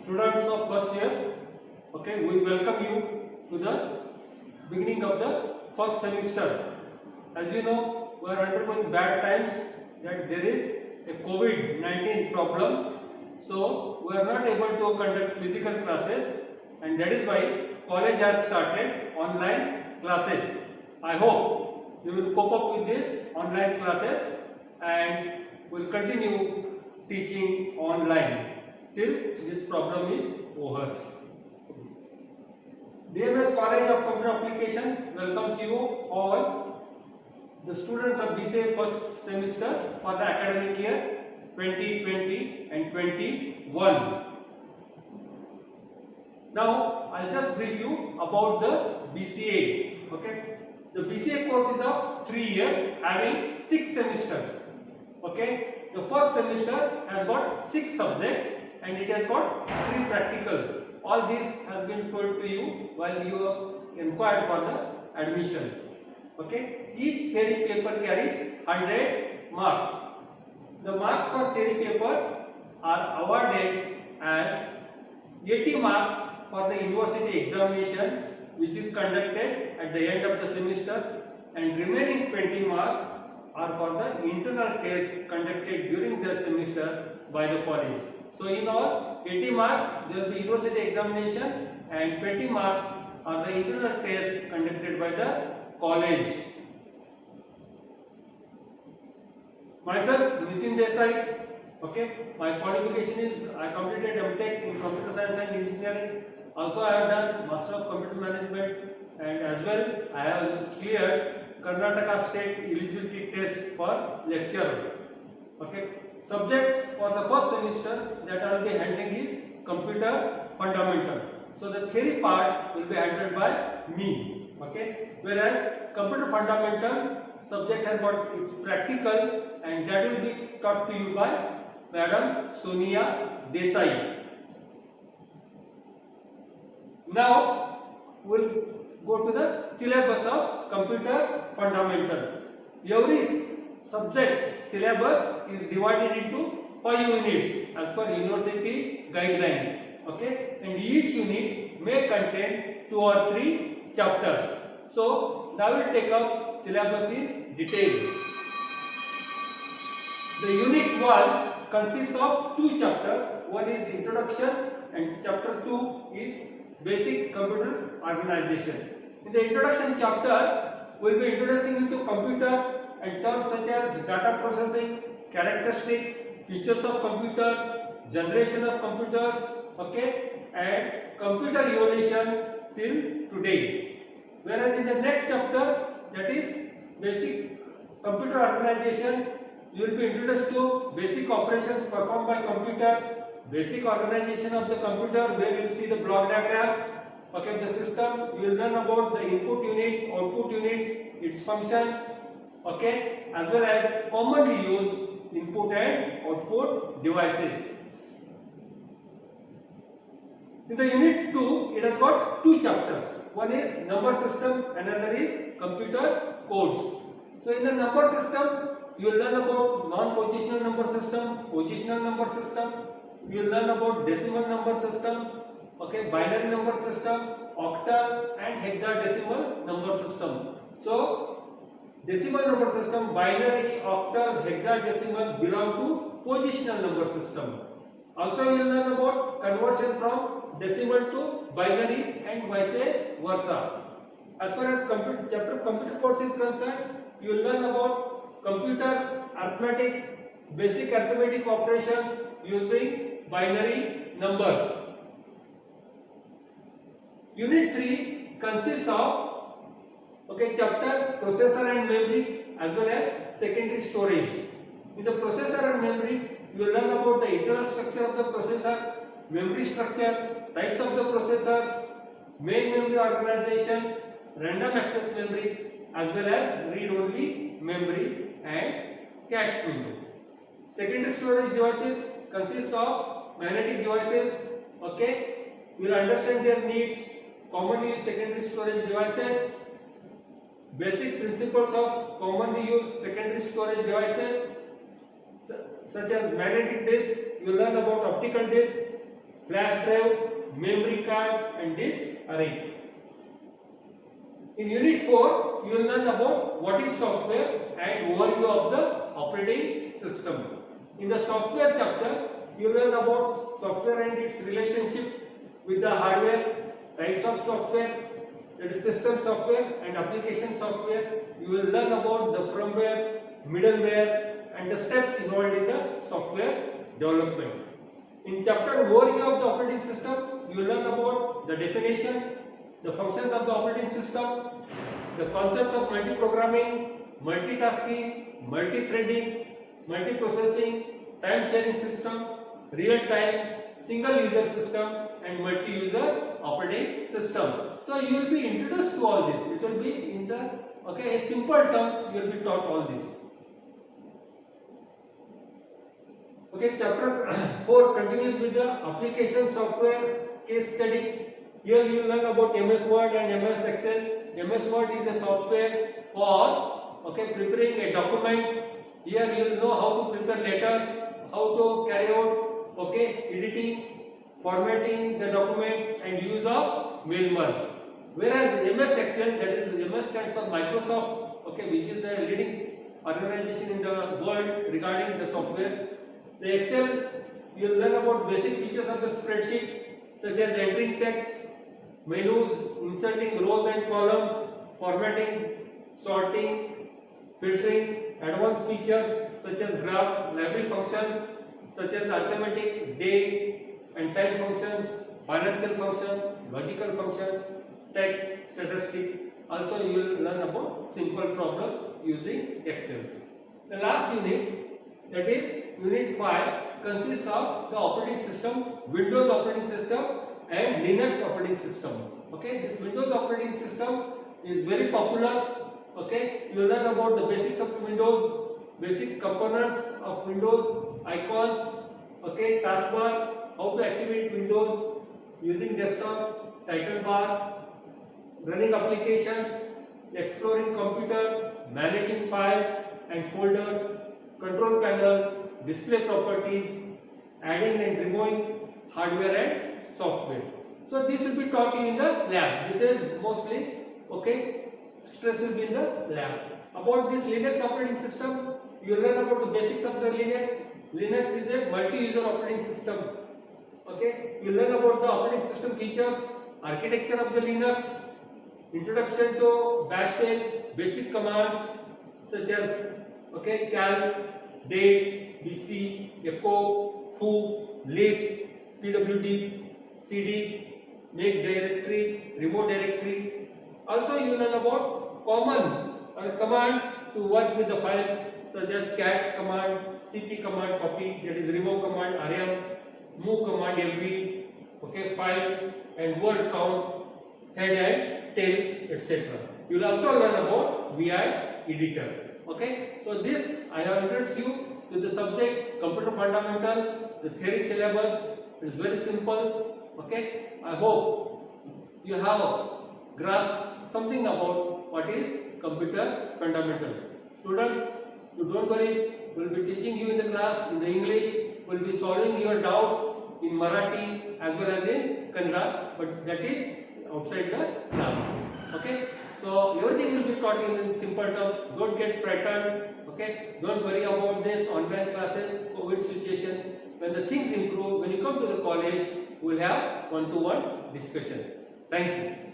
students of first year. Okay, we welcome you to the beginning of the first semester. As you know, we are undergoing bad times, that there is a COVID-19 problem, so we are not able to conduct physical classes, and that is why college has started online classes. I hope you will cope up with this online classes and will continue teaching online till this problem is over. DMS College of Computer Application welcomes you all, the students of BCA first semester for the academic year 2020 and 21. Now I'll just brief you about the BCA. Okay, the BCA course is of 3 years, having 6 semesters. Okay, the first semester has got 6 subjects and it has got 3 practicals. All this has been told to you while you inquired for the admissions. Okay, each theory paper carries 100 marks. The marks for theory paper are awarded as 80 marks for the university examination, which is conducted at the end of the semester, and remaining 20 marks are for the internal test conducted during the semester by the college. So in all, 80 marks there will be university examination and 20 marks are the internal tests conducted by the college. Myself, Nitin Desai. Okay, my qualification is I completed MTech in Computer Science and Engineering. Also, I have done Master of Computer Management, and as well I have cleared Karnataka State eligibility test for lecturer. Okay, subject for the first semester that I will be handling is Computer Fundamental. So the theory part will be handled by me. Okay, whereas Computer Fundamental subject has got its practical, and that will be taught to you by Madam Sonia Desai. Now we'll go to the syllabus of Computer Fundamental. Every subject syllabus is divided into 5 units as per university guidelines. Okay, and each unit may contain 2 or 3 chapters. So now we'll take up syllabus in detail. The unit 1 consists of 2 chapters. One is introduction and chapter 2 is basic computer organization. In the introduction chapter, we will be introducing into computer and terms such as data processing, characteristics, features of computer, generation of computers, okay, and computer evolution till today. Whereas in the next chapter, that is basic computer organization, you will be introduced to basic operations performed by computer, basic organization of the computer, where you will see the block diagram, okay, the system. You will learn about the input unit, output units, its functions, okay, as well as commonly used input and output devices. In the unit 2, it has got 2 chapters. One is number system, another is computer codes. So in the number system, you will learn about non-positional number system, positional number system. You will learn about decimal number system, okay, binary number system, octal and hexadecimal number system. So decimal number system, binary, octal, hexadecimal belong to positional number system. Also you will learn about conversion from decimal to binary and vice versa. As far as chapter computer course is concerned, you will learn about computer arithmetic, basic arithmetic operations using binary numbers. Unit 3 consists of, okay, chapter processor and memory as well as secondary storage. In the processor and memory, you will learn about the internal structure of the processor, memory structure, types of the processors, main memory organization, random access memory, as well as read-only memory and cache memory. Secondary storage devices consist of magnetic devices. Okay, you will understand their needs, commonly used secondary storage devices, basic principles of commonly used secondary storage devices such as magnetic disk. You will learn about optical disk, flash drive, memory card and disk array. In Unit 4, you will learn about what is software and overview of the operating system. In the software chapter, you will learn about software and its relationship with the hardware, types of software, that is system software and application software. You will learn about the firmware, middleware and the steps involved in the software development. In chapter overview of the operating system, you will learn about the definition, the functions of the operating system, the concepts of multi-programming, multitasking, multi-threading, multi-processing, time-sharing system, real-time, single-user system and multi-user operating system. So you will be introduced to all this. It will be in the simple terms. You will be taught all this. Okay, chapter 4 continues with the application software case study. Here you will learn about MS Word and MS Excel. MS Word is a software for preparing a document. Here you will know how to prepare letters, how to carry out editing, formatting the document and use of mail merge. Whereas MS Excel, that is MS stands for Microsoft, which is the leading organization in the world regarding the software. The Excel, you will learn about basic features of the spreadsheet such as entering text, menus, inserting rows and columns, formatting, sorting, filtering, advanced features such as graphs, library functions such as arithmetic, date and time functions, financial functions, logical functions, text, statistics. Also you will learn about simple problems using Excel. The last unit, that is Unit 5, consists of the operating system, Windows operating system and Linux operating system. This Windows operating system is very popular. You will learn about the basics of Windows, basic components of Windows, icons, taskbar, how to activate Windows using desktop, title bar, running applications, exploring computer, managing files and folders, control panel, display properties, adding and removing hardware and software. So this will be taught in the lab. This is mostly stress will be in the lab. About this Linux operating system, you will learn about the basics of the Linux. Linux is a multi-user operating system. You learn about the operating system features, architecture of the Linux, introduction to Bash shell, basic commands such as cal, date, bc, echo, who, list, pwd, cd, make directory, remove directory. Also you learn about common commands to work with the files such as cat command, cp command copy, that is remove command rm, move command mv, file and word count, head and tail, etc. You will also learn about vi editor. So this I have introduced you to the subject computer fundamental, the theory syllabus. It is very simple. I hope you have grasped something about what is computer fundamentals. Students, you don't worry, we will be teaching you in the class in the English, we will be solving your doubts in Marathi as well as in Kannada, but that is outside the class. So everything will be taught in simple terms. Don't get frightened. Don't worry about this online classes, COVID situation. When the things improve, when you come to the college, we will have one-to-one discussion. Thank you.